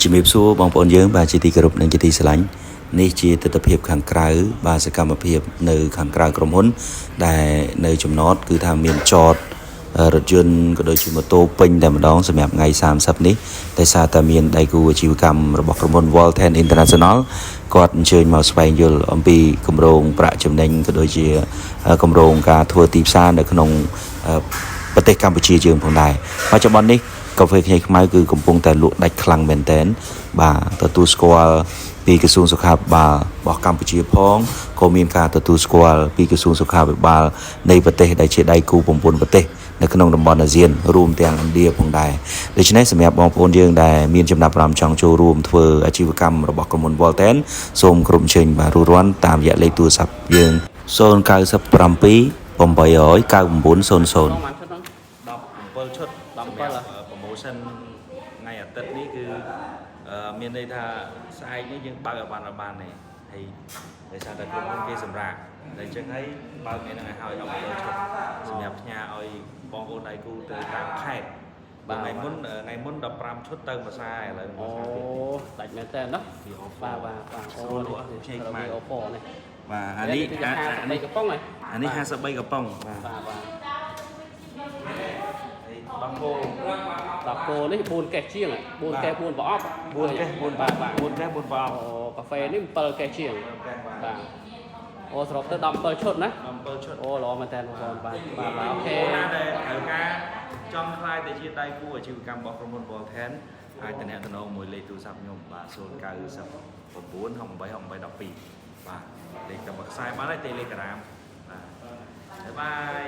ជំរាបសួរបងប្អូនយើងបាទជាទីគោរពនិងជាទីស្រឡាញ់នេះជាទស្សនវិជ្ជាខាងក្រៅបាទសកម្មភាពនៅខាងក្រៅក្រុមហ៊ុនដែលនៅចំណតគឺថាមានចតរថយន្តក៏ដូចជាម៉ូតូពេញតែម្ដងសម្រាប់ថ្ងៃ30នេះតែសារតែមានដៃគូអាជីវកម្មរបស់ក្រុមហ៊ុន Volten International គាត់អញ្ជើញមកស្វែងយល់អំពីគម្រោងប្រាក់ចំណេញក៏ដូចជាគម្រោងការធ្វើទីផ្សារនៅក្នុងប្រទេសកម្ពុជាយើងផងដែរបច្ចុប្បន្ននេះកាហ្វេខ្ញីខ្មៅគឺកំពុងតែលក់ដាច់ខ្លាំងមែនទែនបាទទទួលស្គាល់ពីក្រសួងសុខាភិបាលរបស់កម្ពុជាផងក៏មានការទទួលស្គាល់ពីក្រសួងសុខាភិបាលនៃប្រទេសដែលជាដៃគូ9ប្រទេសនៅក្នុងតំបន់អាស៊ានរួមទាំងឥណ្ឌាផងដែរដូច្នេះសម្រាប់បងប្អូនយើងដែលមានចំណាប់អារម្មណ៍ចង់ចូលរួមធ្វើអាជីវកម្មរបស់ក្រុមហ៊ុន Volten សូមក្រុមជើញបាទរួចរាន់តាមរយៈលេខទូរស័ព្ទយើង097 800 9900 17ឈុតសម្រាប់ promotion ថ្ងៃអាទិត្យនេះគឺមានន័យថាស្អែកនេះយើងបើកឲ្យបានទេហើយដោយសារតែក្រុមហ៊ុនគេសម្រាប់តែអញ្ចឹងហើយបើកថ្ងៃហ្នឹងឲ្យហើយ17ឈុតសម្រាប់ផ្ញើឲ្យបងប្អូនដៃគូទៅតាមខេត្តថ្ងៃមុន15ឈុតទៅភាសាឥឡូវអូដាច់មែនតើណាបាទអូនេះផ្សេងខ្មៅអូប៉នេះបាទអានេះ53កំប៉ុងហ៎អានេះ53កំប៉ុងបាទ10គោនេះ4កេសជាង4កេស4ប្រអប់4កេស4បាទ4កេស4ប្រអប់អូកាហ្វេនេះ7កេសជាងបាទអូសរុបទៅ17ឈុតណា17ឈុតអូល្អមែនតើបងប្អូនបាទអូខេណាដែលត្រូវការចង់ខ្លាយទៅជាដៃគូអាជីវកម្មរបស់ក្រុមហ៊ុន Volten អាចតំណែងមួយលេខទូរស័ព្ទខ្ញុំបាទ099 68 68 12បាទលេខតាមខ្សែបានហើយ Telegram បាទបាយ